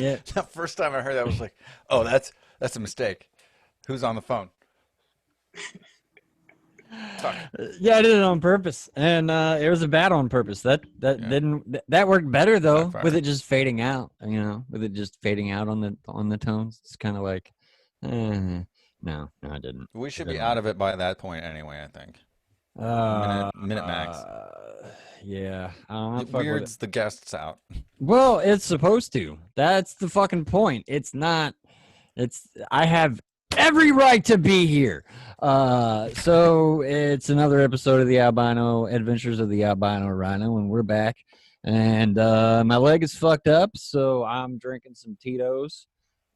Yeah. The first time I heard that, I was like, oh, that's a mistake. Who's on the phone? Talk. Yeah, I did it on purpose, and it was a bad on purpose. Yeah. That worked better though with Backfired. it just fading out. With it just fading out on the tones. It's kind of like, no, I didn't. We It should be didn't out work. of it by that point anyway, I think. Uh, Minute max. yeah, I don't know. It Fuck with it. weirds the guests out. Well, it's supposed to. That's the fucking point. It's not. It's. I have every right to be here. So it's another episode of the Albino Adventures of the Albino Rhino, and we're back. And my leg is fucked up, so I'm drinking some Tito's.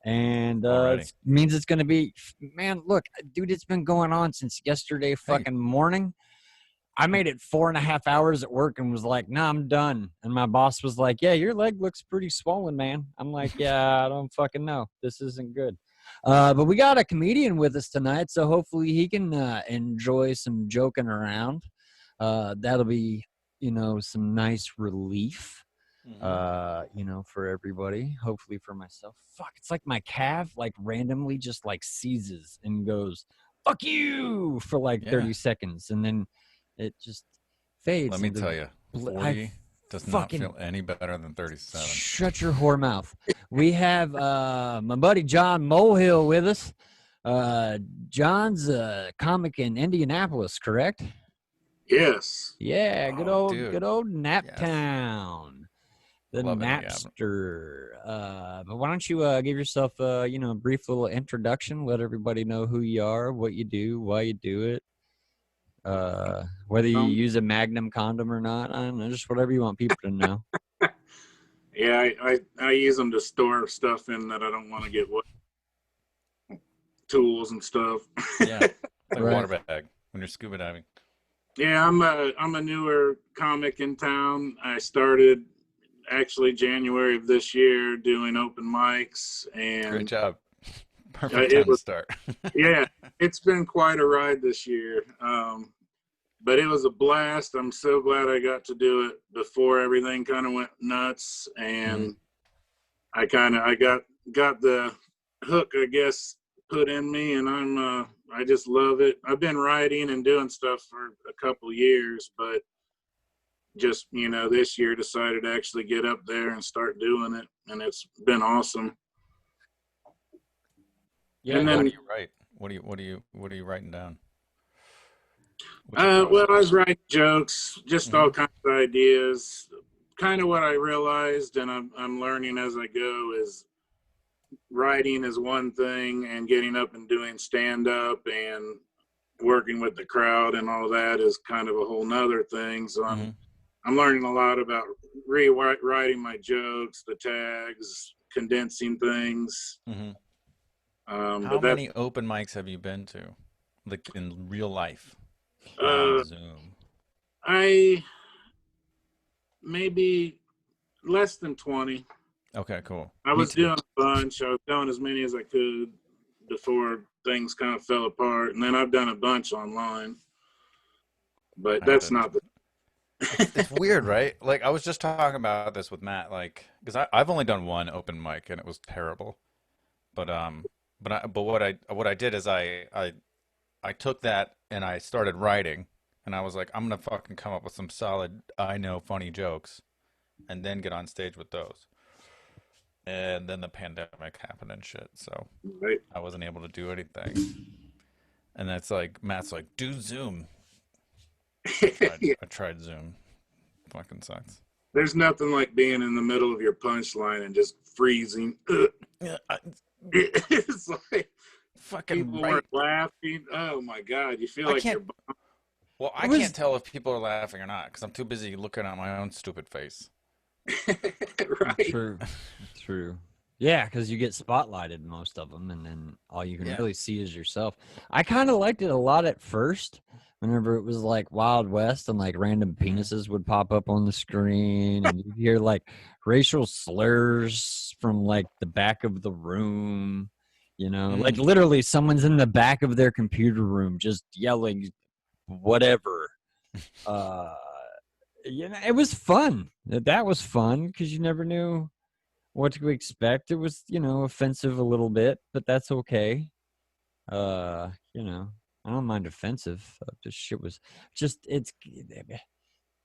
And Already. it means it's going to be, man, look, dude, it's been going on since yesterday Hey. fucking morning. I made it 4.5 hours at work and was like, nah, I'm done. And my boss was like, yeah, your leg looks pretty swollen, man. I'm like, yeah, I don't fucking know. This isn't good. But we got a comedian with us tonight, so hopefully he can enjoy some joking around. That'll be, some nice relief, for everybody. Hopefully for myself. Fuck, it's like my calf, like, randomly just, like, seizes and goes, fuck you, for, like, 30 seconds. And then it just fades. Let me tell you, 40 does not feel any better than 37. Shut your whore mouth. We have my buddy John Molehill with us. John's a comic in Indianapolis, correct? Yes. Yeah, good old Naptown. Yes. The Love Napster. But why don't you give yourself a brief little introduction, let everybody know who you are, what you do, why you do it. Whether you use a Magnum condom or not, I don't know, just whatever you want people to know. Yeah, I use them to store stuff in that I don't want to get wet. Tools and stuff. Yeah, like a water bag when you're scuba diving. Yeah, I'm a newer comic in town. I started actually January of this year doing open mics, and great job. Perfect time to start. Yeah, it's been quite a ride this year. But it was a blast. I'm so glad I got to do it before everything kind of went nuts, and I got the hook, I guess, put in me, and I just love it. I've been writing and doing stuff for a couple years, but just this year decided to actually get up there and start doing it, and it's been awesome. Yeah. And then, what do you write? What are you writing down? Well, I was writing jokes, just all kinds of ideas. Kind of what I realized, and I'm learning as I go, is writing is one thing, and getting up and doing stand-up and working with the crowd and all that is kind of a whole nother thing. So I'm learning a lot about rewriting my jokes, the tags, condensing things. How many open mics have you been to, like in real life? Zoom. I maybe less than 20. Okay, cool. I was doing a bunch. I was doing as many as I could before things kind of fell apart, and then I've done a bunch online. But that's not the. It's weird, right? Like I was just talking about this with Matt, like because I've only done one open mic and it was terrible. But what I did is I took that and I started writing, and I was like, I'm gonna fucking come up with some solid, funny jokes, and then get on stage with those. And then the pandemic happened and shit, so I wasn't able to do anything. And that's like Matt's like, do Zoom. I tried Zoom. Fucking sucks. There's nothing like being in the middle of your punchline and just freezing. It's like fucking people were laughing. Oh my god, you feel like you're. Well, I can't tell if people are laughing or not because I'm too busy looking at my own stupid face. Right. True. Yeah, because you get spotlighted most of them, and then all you can really see is yourself. I kind of liked it a lot at first, whenever it was like Wild West and like random penises would pop up on the screen, and you hear like racial slurs from like the back of the room, like literally someone's in the back of their computer room just yelling whatever. It was fun. That was fun because you never knew what to expect. It was, offensive a little bit, but that's okay. I don't mind offensive. This shit was just, I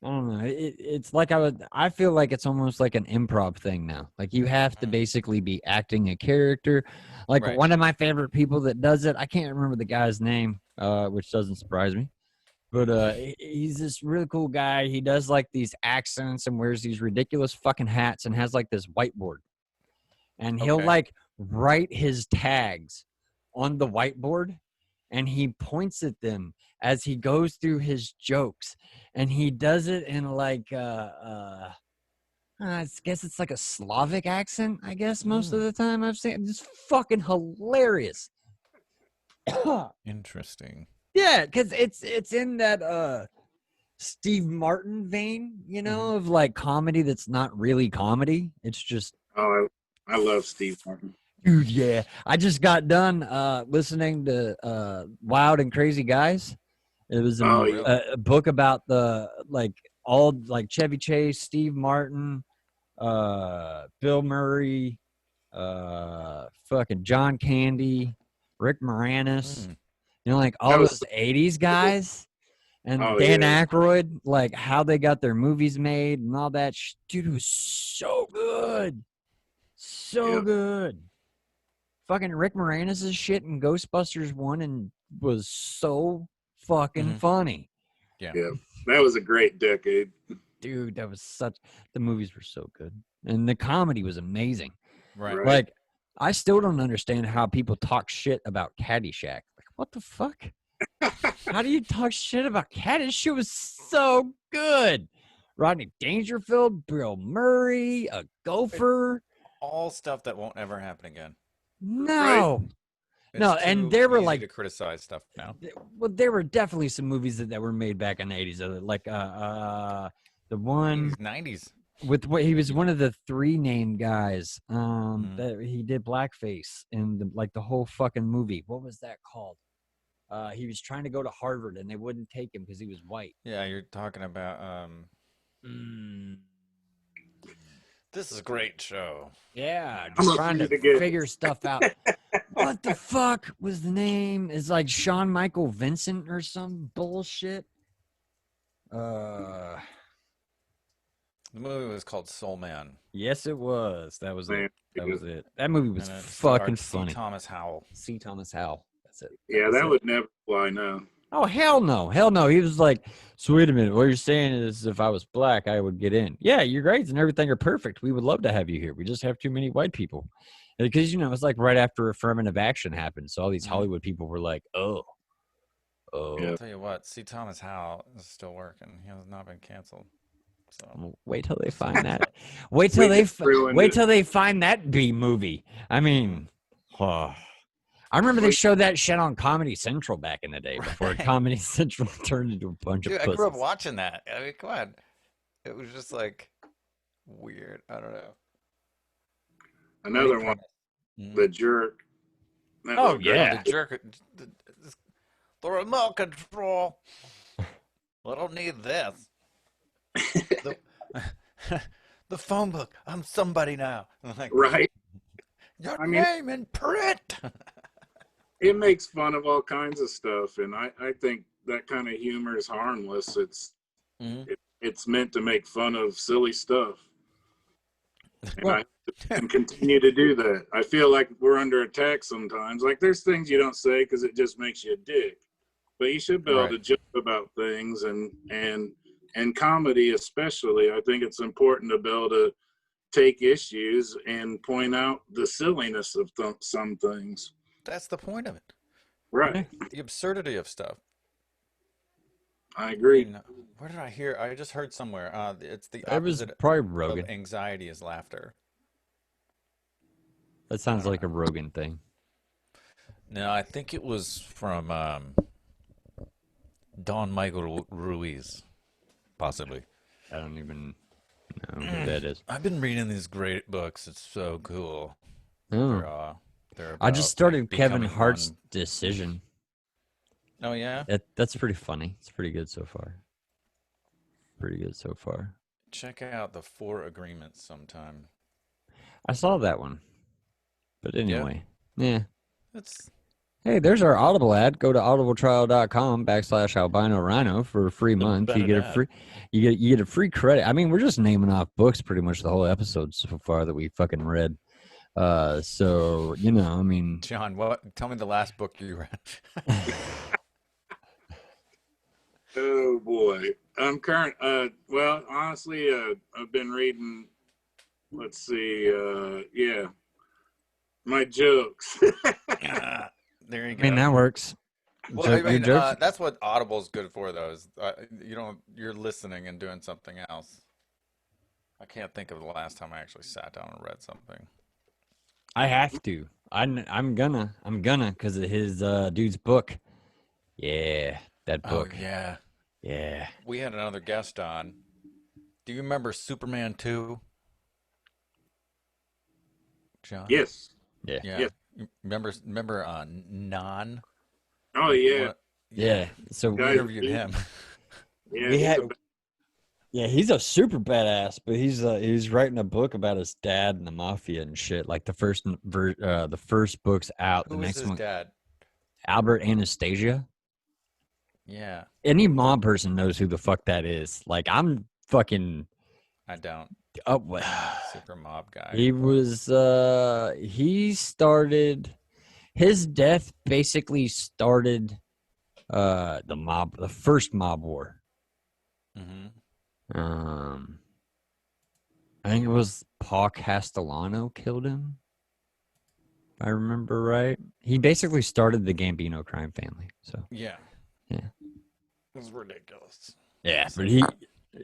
don't know. It's like I feel like it's almost like an improv thing now. Like you have to basically be acting a character. Like Right. one of my favorite people that does it, I can't remember the guy's name, which doesn't surprise me. But he's this really cool guy. He does like these accents and wears these ridiculous fucking hats and has like this whiteboard. And he'll Okay. like write his tags on the whiteboard and he points at them as he goes through his jokes. And he does it in like I guess it's like a Slavic accent, I guess, most of the time I've seen. It's fucking hilarious. Interesting. Yeah, because it's in that Steve Martin vein, of like comedy that's not really comedy. It's just Oh, I love Steve Martin. dude, yeah. I just got done listening to Wild and Crazy Guys. It was Oh, yeah. a book about the all Chevy Chase, Steve Martin, Bill Murray, fucking John Candy, Rick Moranis. Like all That was those 80s guys. And Oh, Dan yeah. Aykroyd, like how they got their movies made and all that. Dude, it was so good. So Yep. good. Fucking Rick Moranis' shit in Ghostbusters 1 and was so fucking funny. Yeah. That was a great decade. Dude, that was the movies were so good. And the comedy was amazing. Right. Like, I still don't understand how people talk shit about Caddyshack. Like, what the fuck? How do you talk shit about Caddyshack? Shit was so good. Rodney Dangerfield, Bill Murray, a gopher. All stuff that won't ever happen again. No. It's No, and there were easy like to criticize stuff now. Well, there were definitely some movies that were made back in the 80s. Like the one 90s. with what he was one of the three named guys. That he did blackface in the whole fucking movie. What was that called? He was trying to go to Harvard and they wouldn't take him because he was white. Yeah, you're talking about This is a great show. Yeah, just trying to figure stuff out. What the fuck was the name? It's like Sean Michael Vincent or some bullshit. The movie was called Soul Man. Yes, it was. That was it. That was it. That movie was And it fucking starred funny. C. Thomas Howell. C. Thomas Howell. That's it. Yeah, that would never fly now. Oh, hell no. Hell no. He was like, so wait a minute. What you're saying is if I was black, I would get in. Yeah, your grades and everything are perfect. We would love to have you here. We just have too many white people. Because, it's like right after affirmative action happened. So all these Hollywood people were like, oh. Yeah. I'll tell you what, C. Thomas Howell is still working. He has not been canceled. So wait till they find that. Wait till they find that B movie. I mean, I remember they showed that shit on Comedy Central back in the day before Comedy Central turned into a bunch of pussies. I grew up watching that. I mean, come on. It was just like weird. I don't know. Another one, The Jerk. Oh, yeah. The Jerk. The remote control. I don't need this. The phone book. I'm somebody now. I'm like, right. Your name in print. It makes fun of all kinds of stuff, and I think that kind of humor is harmless. It's meant to make fun of silly stuff, and I can continue to do that. I feel like we're under attack sometimes. Like there's things you don't say because it just makes you a dick, but you should be able to joke about things and comedy especially. I think it's important to be able to take issues and point out the silliness of some things. That's the point of it. Right. The absurdity of stuff. I agree. Where did I hear? I just heard somewhere. It's the It was opposite probably Rogan. of anxiety is laughter. That sounds like a Rogan thing. No, I think it was from Don Michael Ruiz, possibly. I don't even know who that is. I've been reading these great books. It's so cool. Oh. They're I just started Kevin becoming Hart's one. Decision. Oh, yeah? That's pretty funny. It's pretty good so far. Pretty good so far. Check out the 4 Agreements sometime. I saw that one. But anyway, yeah. It's Hey, there's our Audible ad. Go to audibletrial.com/albino rhino for a free The month. You get a Benadad. free you get a free credit. I mean, we're just naming off books pretty much the whole episode so far that we fucking read. So, you know, I mean, John, what? Tell me the last book you read. Oh boy, I'm current. Well, honestly, I've been reading. Let's see. Yeah, my jokes. There you I go. mean, that works. Well, I Your mean, jokes. that's what Audible's good for, though. Is you're listening and doing something else. I can't think of the last time I actually sat down and read something. I have to. I'm gonna, because of his dude's book. Yeah, that book. Oh yeah, Yeah. we had another guest on. Do you remember Superman 2? John? Yes. Yeah. Yeah. Yes. You remember Non? Oh Like, yeah. what- Yeah. So We Guys, interviewed him. Yeah. we he's had. a- Yeah, he's a super badass, but he's writing a book about his dad and the mafia and shit. Like the first book's out. Who The was next his one, dad? Albert Anastasia. Yeah, Any mob person knows who the fuck that is. Like I'm fucking I don't. up. Super mob guy. He was he started his death basically started the first mob war. Mm-hmm. I think it was Paul Castellano killed him. If I remember right. He basically started the Gambino crime family. So Yeah. Yeah. It was ridiculous. yeah, but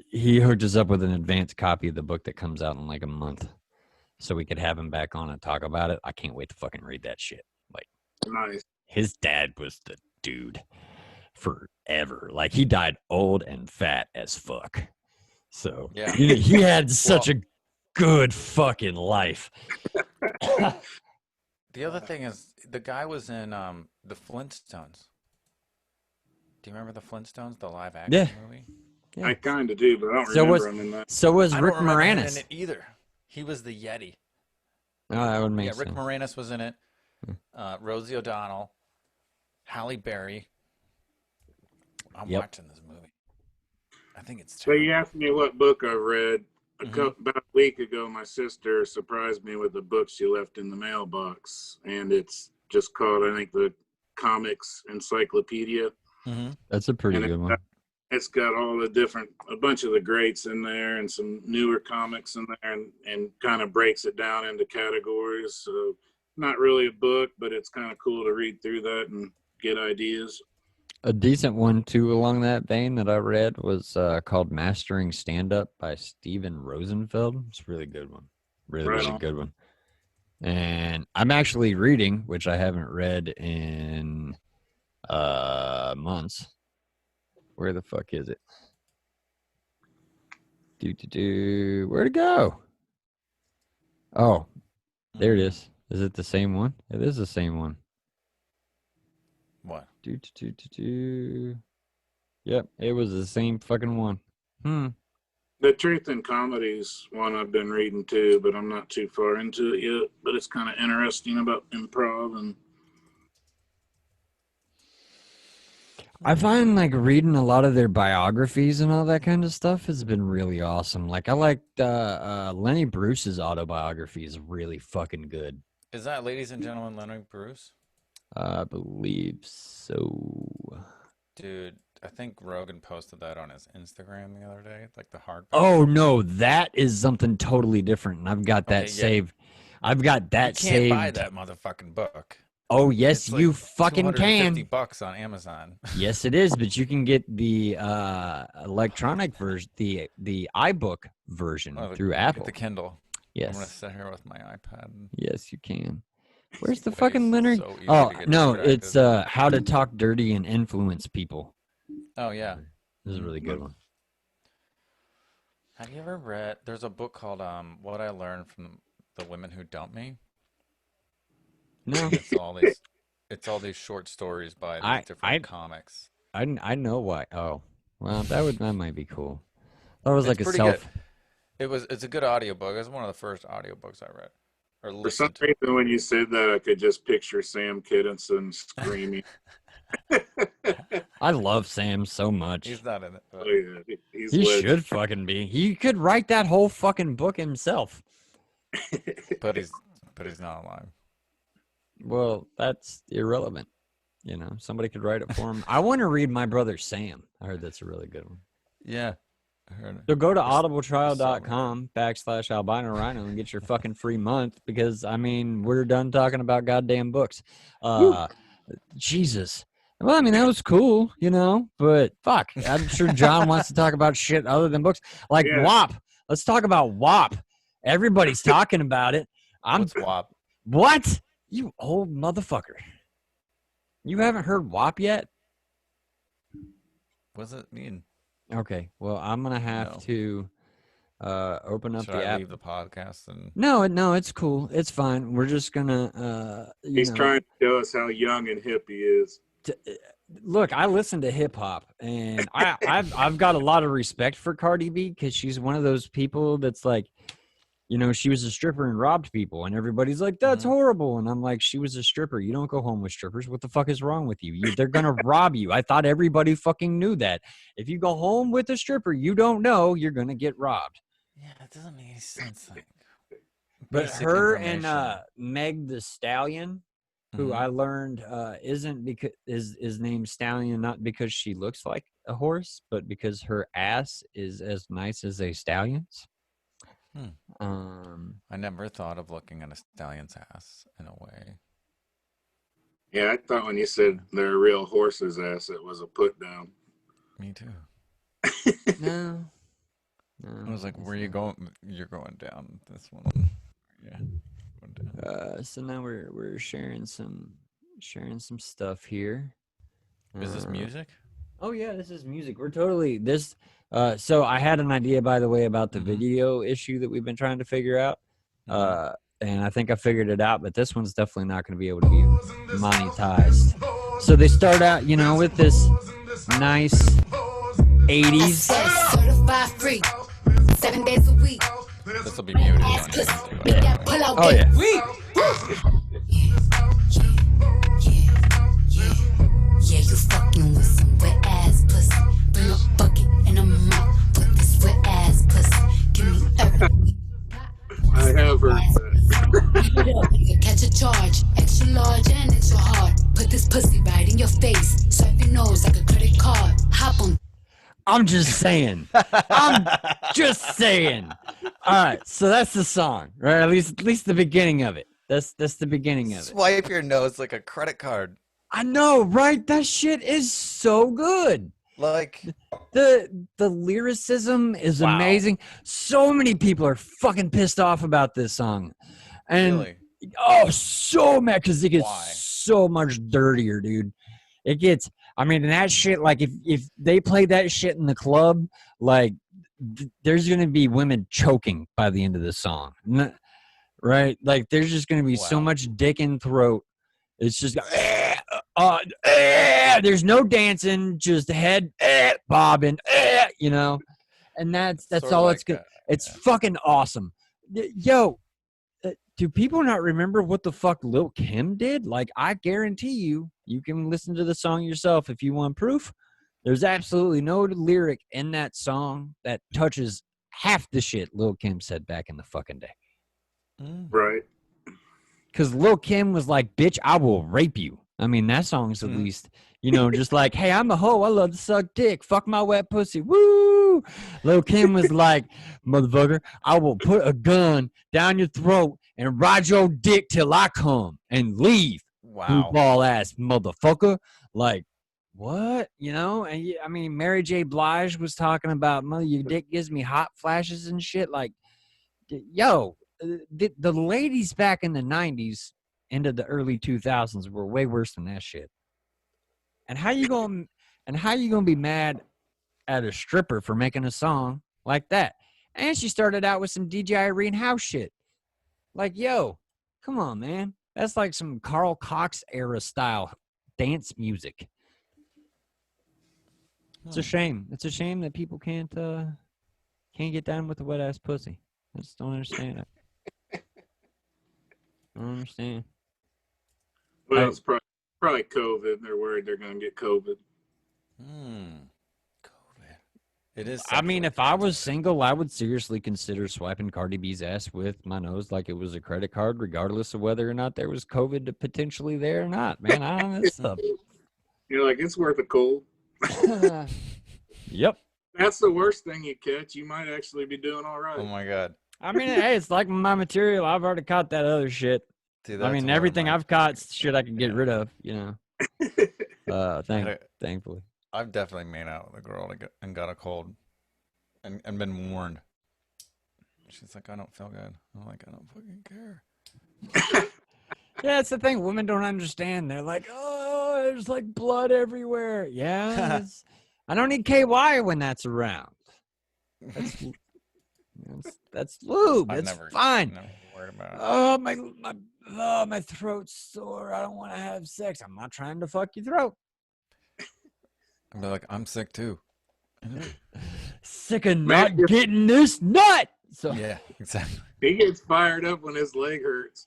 he hooked us up with an advanced copy of the book that comes out in like a month, so we could have him back on and talk about it. I can't wait to fucking read that shit. Like nice. his dad was the dude forever. Like he died old and fat as fuck. So Yeah. he had such Well- a good fucking life. The other thing is, the guy was in the Flintstones. Do you remember the Flintstones, the live action Yeah. movie? Yeah. I kind of do, but I don't So remember was- him in that. So was I Rick don't remember him in Moranis. it either. He was the Yeti. Oh, that would make Yeah, Rick sense. Moranis was in it. Rosie O'Donnell, Halle Berry. I'm Yep. watching this movie. I think it's So terrible. you asked me what book I read. Mhm. About a week ago, my sister surprised me with a book she left in the mailbox, and it's just called, I think, the Comics Encyclopedia. Mhm. That's a pretty And good one. It's got all the different, a bunch of the greats in there, and some newer comics in there, and kind of breaks it down into categories. So not really a book, but it's kind of cool to read through that and get ideas. A decent one too along that vein that I read was called Mastering Stand Up by Steven Rosenfeld. It's a really good one. Really, Right really on. good one. And I'm actually reading, which I haven't read in months. Where the fuck is it? Where'd it go? Oh, there it is. Is it the same one? It is the same one. What? Yep, it was the same fucking one. The Truth in Comedies one I've been reading too, but I'm not too far into it yet. But it's kind of interesting about improv and I find like reading a lot of their biographies and all that kind of stuff has been really awesome. Like I liked Lenny Bruce's autobiography is really fucking good. Is that, ladies and gentlemen, Leonard Bruce? I believe so. Dude, I think Rogan posted that on his Instagram the other day, like the hardback. Oh no, that is something totally different. And I've got that Okay, yeah. saved. I've got that you can't saved. buy that motherfucking book. Oh yes, It's like you fucking can. $250 on Amazon. Yes, it is, but you can get the electronic version, the iBook version Oh, through get Apple. the Kindle. I'm gonna Yes, sit here with my iPad. And yes, you can. Where's the ways. fucking Leonard? So easy Oh to get no, distracted. it's How to Talk Dirty and Influence People. Oh yeah. This is a really good one. Have you ever read? There's a book called "What I Learned from the Women Who Dumped Me." No, It's all these short stories by I- these different comics. I know why. Oh, well, that might be cool. That was It's like a pretty self. good. It's a good audiobook. It's one of the first audiobooks I read. or For some listen to. reason, when you said that, I could just picture Sam Kinison screaming. I love Sam so much. He's not in it, but Oh yeah, he's He legend. should fucking be. He could write that whole fucking book himself. but he's not alive. Well, that's irrelevant. You know, somebody could write it for him. I want to read My Brother Sam. I heard that's a really good one. Yeah, I heard it. So go to There's- audibletrial.com/albino rhino and get your fucking free month because, I mean, we're done talking about goddamn books. Jesus. Well, I mean, that was cool, you know, but fuck. I'm sure John wants to talk about shit other than books. Like Yeah. WAP. Let's talk about WAP. Everybody's talking about it. What's WAP? What? You old motherfucker. You haven't heard WAP yet? What does it mean? Okay. Well, I'm going to have No. to open up Should the I app. leave the podcast and? No, it's cool. It's fine. We're just going to, He's trying to show us how young and hip he is. Look, I listen to hip hop, and I've got a lot of respect for Cardi B because she's one of those people that's like, you know, she was a stripper and robbed people, and everybody's like, that's horrible. And I'm like, she was a stripper. You don't go home with strippers. What the fuck is wrong with you? They're gonna rob you. I thought everybody fucking knew that. If you go home with a stripper, you don't know you're gonna get robbed. Yeah, it doesn't make any sense. Like, But basic her and information. Meg the Stallion, who Mhm. I learned isn't because is named Stallion not because she looks like a horse, but because her ass is as nice as a stallion's. I never thought of looking at a stallion's ass in a way. Yeah, I thought when you said they're a real horse's ass, it was a put down. Me too. No. I was like, it's where you not. going? You're going down this one. Yeah. Going down. So now we're sharing some stuff here. Is this music? Oh yeah, this is music. We're totally this. So I had an idea, by the way, about the video issue that we've been trying to figure out. And I think I figured it out, but this one's definitely not going to be able to be monetized. So they start out, you know, with this nice 80s. Certified free, 7 days a week. This will be muted. Ass On pussy, YouTube. big that pull out Oh, game. Yeah, you fucking with some wet ass pussy. Bring a bucket and a mop for this wet ass pussy. Give me everything. I have heard that. Catch a charge, extra large and extra hard. Put this pussy right in your face. Swipe your nose like a credit card. Hop on. I'm just saying. I'm just saying. All right, so that's the song, right? At least the beginning of it. That's the beginning of it. Swipe your nose like a credit card. I know, right? That shit is so good. Like, The lyricism is Wow. amazing. So many people are fucking pissed off about this song. And really? oh, so mad because it gets Why? so much dirtier, dude. It gets, I mean, and that shit, like if they play that shit in the club, like there's gonna be women choking by the end of the song, right? Like there's just gonna be so Wow. much dick in throat. It's just there's no dancing, just head bobbing, you know, and that's Sort all of it's gonna. like It's fucking awesome. Yo, do people not remember what the fuck Lil Kim did? Like, I guarantee you can listen to the song yourself if you want proof. There's absolutely no lyric in that song that touches half the shit Lil Kim said back in the fucking day. Right. Because Lil Kim was like, bitch, I will rape you. I mean, that song's at least, you know, just like, hey, I'm a hoe. I love to suck dick. Fuck my wet pussy. Woo! Lil Kim was like, motherfucker, I will put a gun down your throat and ride your dick till I come and leave. Wow. Ball ass motherfucker. Like, what? You know? And I mean, Mary J. Blige was talking about, mother, your dick gives me hot flashes and shit. Like, yo, the ladies back in the 90s into the early 2000s were way worse than that shit. And how you gonna be mad at a stripper for making a song like that? And she started out with some DJ Irene House shit. Like, yo, come on, man. That's like some Carl Cox era style dance music. It's a shame. It's a shame that people can't get down with the wet ass pussy. I just don't understand it. don't understand. Well, I- it's probably COVID. They're worried they're going to get COVID. COVID. It is. I mean, sexually if I was transmitted. single, I would seriously consider swiping Cardi B's ass with my nose like it was a credit card, regardless of whether or not there was COVID potentially there or not. Man, I don't know this stuff. You're like, it's worth a cold. Yep. That's the worst thing you catch. You might actually be doing all right. Oh my god. I mean, hey, it's like my material. I've already caught that other shit. Dude, I that's mean, everything horrifying. I've caught, shit I can get Yeah. rid of, you know. Thankfully. I've definitely made out with a girl and got a cold, and been warned. She's like, I don't feel good. I'm like, I don't fucking care. Yeah, it's the thing. Women don't understand. They're like, oh, there's like blood everywhere. Yeah, I don't need KY when that's around. That's lube. It's fine. Never worried about it. Oh, my throat's sore. I don't want to have sex. I'm not trying to fuck your throat. I'd be like, I'm sick too. Sick of not getting this nut. So Yeah, exactly. He gets fired up when his leg hurts.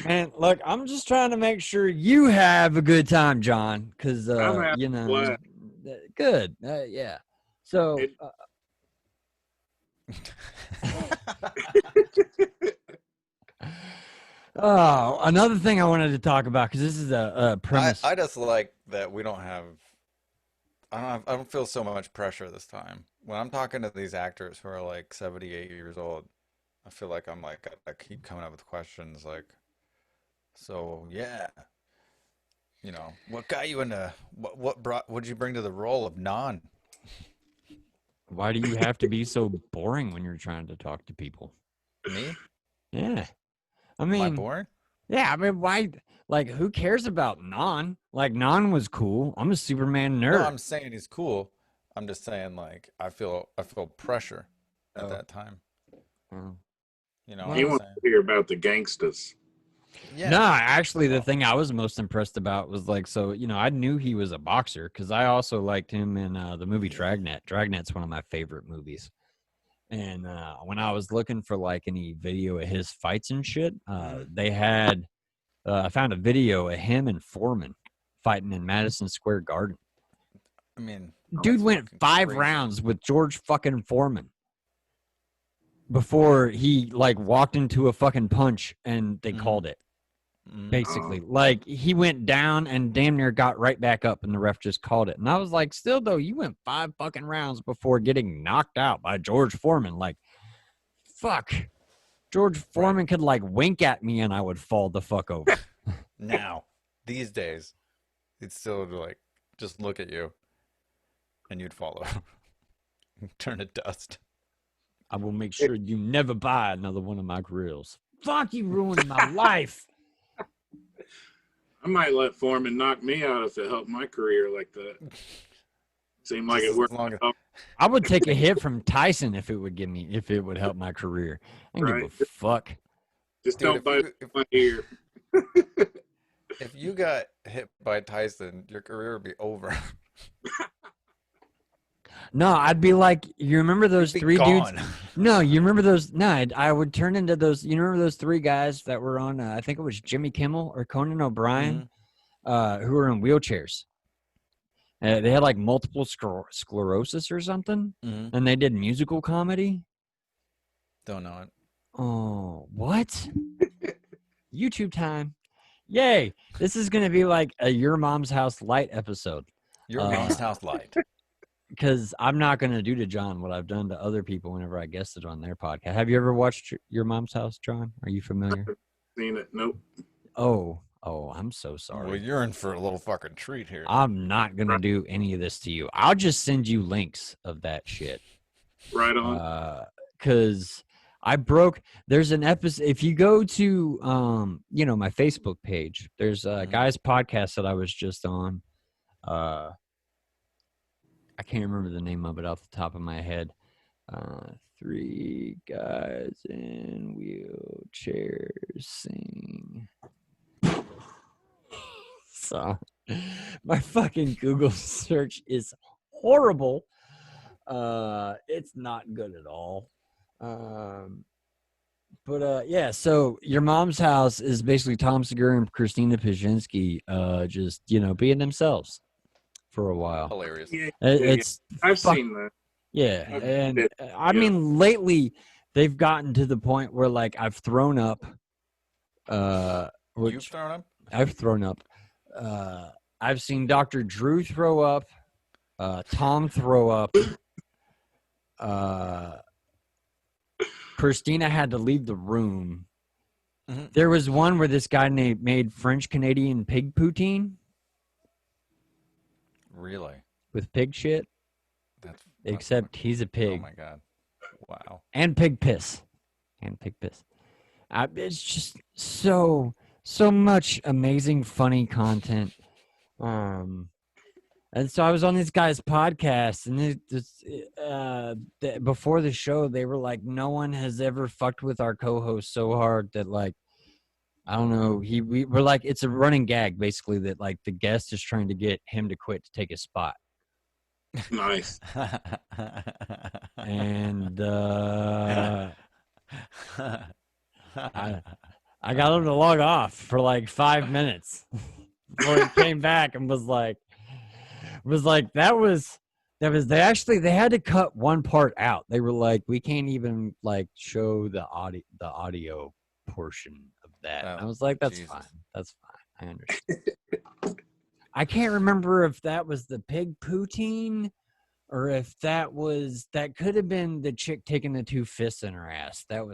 man, look, I'm just trying to make sure you have a good time, John, because I'm having you a know, blast. good, yeah. So It- oh, another thing I wanted to talk about because this is a premise. I just like that we don't have. I don't feel so much pressure this time. When I'm talking to these actors who are like 78 years old, I feel like I keep coming up with questions like, so yeah, you know, what got you into what'd you bring to the role of non? Why do you have to be so boring when you're trying to talk to people? Me? Yeah, I Am I mean, boring? yeah, I mean, why? Like, who cares about Non? Like, Non was cool. I'm a Superman nerd. No, I'm saying he's cool. I'm just saying like I feel pressure at Oh. that time. Oh. You know Well, what He I'm wants saying? to hear about the gangsters. Yeah. No, actually, the thing I was most impressed about was like, so you know, I knew he was a boxer because I also liked him in the movie Dragnet. Dragnet's one of my favorite movies. And when I was looking for like any video of his fights and shit, they had I found a video of him and Foreman fighting in Madison Square Garden. I mean, Dude that's went fucking 5 crazy. rounds with George fucking Foreman before he like walked into a fucking punch and they Mhm. called it. Mhm. Basically, like he went down and damn near got right back up, and the ref just called it. And I was like, still though, you went 5 fucking rounds before getting knocked out by George Foreman. Like, fuck, George Foreman could like wink at me and I would fall the fuck over. Now, these days, it's still like just look at you, and you'd fall over, turn to dust. I will make sure you never buy another one of my grills. Fuck, you ruined my life. I might let Foreman knock me out if it helped my career like that. Seemed like Just it as worked long as- out. I would take a hit from Tyson if it would help my career. I don't give Right. a fuck. Just Dude, don't bite my ear. if you got hit by Tyson, your career would be over. No, I'd be like, you remember those You'd be 3 dudes? gone. No, you remember those? No, I would turn into those. You remember those 3 guys that were on? I think it was Jimmy Kimmel or Conan O'Brien, who were in wheelchairs. They had like multiple sclerosis or something, Mhm. and they did musical comedy. Don't know it. Oh, what? YouTube time! Yay! This is gonna be like a Your Mom's House light episode. Your mom's house light. Because I'm not going to do to John what I've done to other people whenever I guested on their podcast. Have you ever watched Your Mom's House, John? Are you familiar? Seen it. Nope. Oh, I'm so sorry. Well, you're in for a little fucking treat here. I'm not going to do any of this to you. I'll just send you links of that shit. Right on. Because there's an episode. If you go to, my Facebook page, there's a guy's podcast that I was just on. I can't remember the name of it off the top of my head. 3 guys in wheelchairs sing. So, my fucking Google search is horrible. It's not good at all. But yeah, so your mom's house is basically Tom Segura and Christina Pajinski just, being themselves for a while. Hilarious. Yeah, It's I've fuck- seen that. Yeah, I've and seen it, I mean lately they've gotten to the point where like I've thrown up You've which thrown up? I've thrown up. I've seen Dr. Drew throw up, Tom throw up. Christina had to leave the room. Mhm. There was one where this guy made French Canadian pig poutine Really? with pig shit, That's except he's a oh pig. my god. Wow. And pig piss. It's just so much amazing, funny content. And so I was on this guy's podcast, and before the show, they were like, "No one has ever fucked with our co-host so hard that like, I don't know." We're like, it's a running gag basically that like the guest is trying to get him to quit to take his spot, Nice. and I got him to log off for like 5 minutes before he came back and was like they had to cut one part out. They were like, we can't even like show the audio portion of that. Oh, I was like, that's Jesus. fine. I understand. I can't remember if that was the pig poutine or if that could have been the chick taking the 2 fists in her ass. That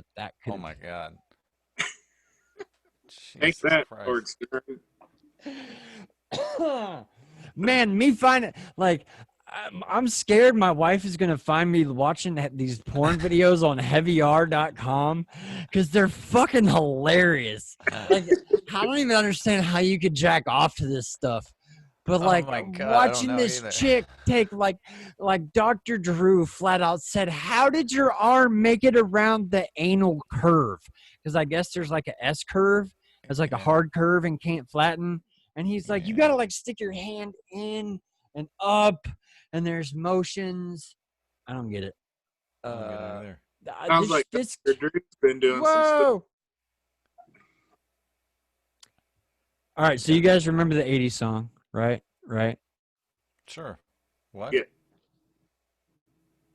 could Oh my god. Take Jesus that, Christ. Lord Stern. Man, me finding like I'm scared my wife is gonna find me watching these porn videos on heavyr.com because they're fucking hilarious. Like I don't even understand how you could jack off to this stuff. But like my God, I don't watching know this either. chick take like Dr. Drew flat out said, "How did your arm make it around the anal curve?" Because I guess there's like a S curve. There's like a Yeah. hard curve and can't flatten. And he's like, you Yeah. gotta like stick your hand in and up, and there's motions. I don't get it. I don't get it either. Sounds like This Dr. Drew's been doing some stuff. whoa. All right, so you guys remember the '80s song, right? Right. Sure. What? Yeah.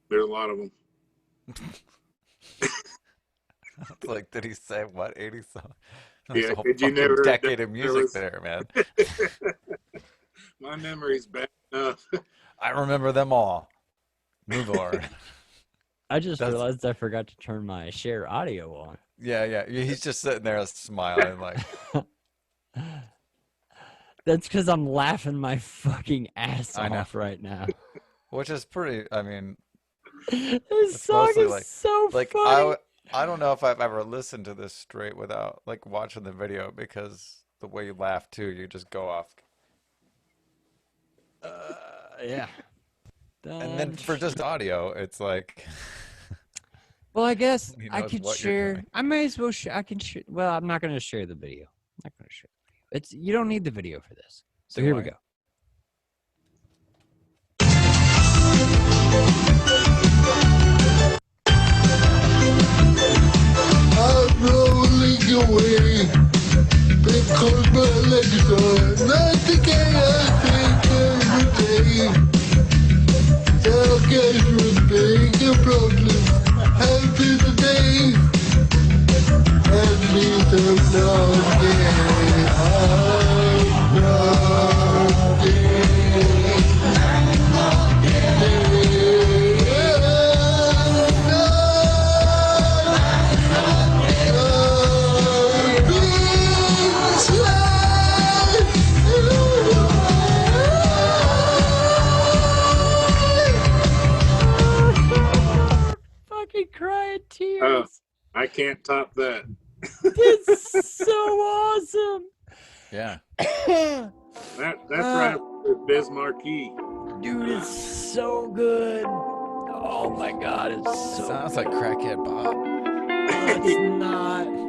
There's a lot of them. Like, did he say what 80s song? Yeah, There's a whole did you fucking never- decade of there music was- there, man. My memory's bad enough. I remember them all. Move on. I just That's- realized I forgot to turn my share audio on. Yeah. He's just sitting there smiling like, That's because I'm laughing my fucking ass I know. off right now. which is pretty, I mean, This It's song mostly is like- so like funny. I don't know if I've ever listened to this straight without like watching the video because the way you laugh too, you just go off. Yeah. And then for just audio, it's like, Well, I guess He I knows could what you're share. doing. I may as well share. I can share. Well, I'm not going to share the video. I'm not going to share the video. You don't need the video for this. So Do here we I? go. I'm rolling away because my legs are not the kind I think every day. Sarcasm was being a problem. Happy today. At least I'm not gay. I'm not gay. Fucking crying tears. I can't top that. It's so awesome. yeah. That's right with Biz Marquee. Dude, it's so good. Oh my god, it's so Sounds like Crackhead Bob. it's not.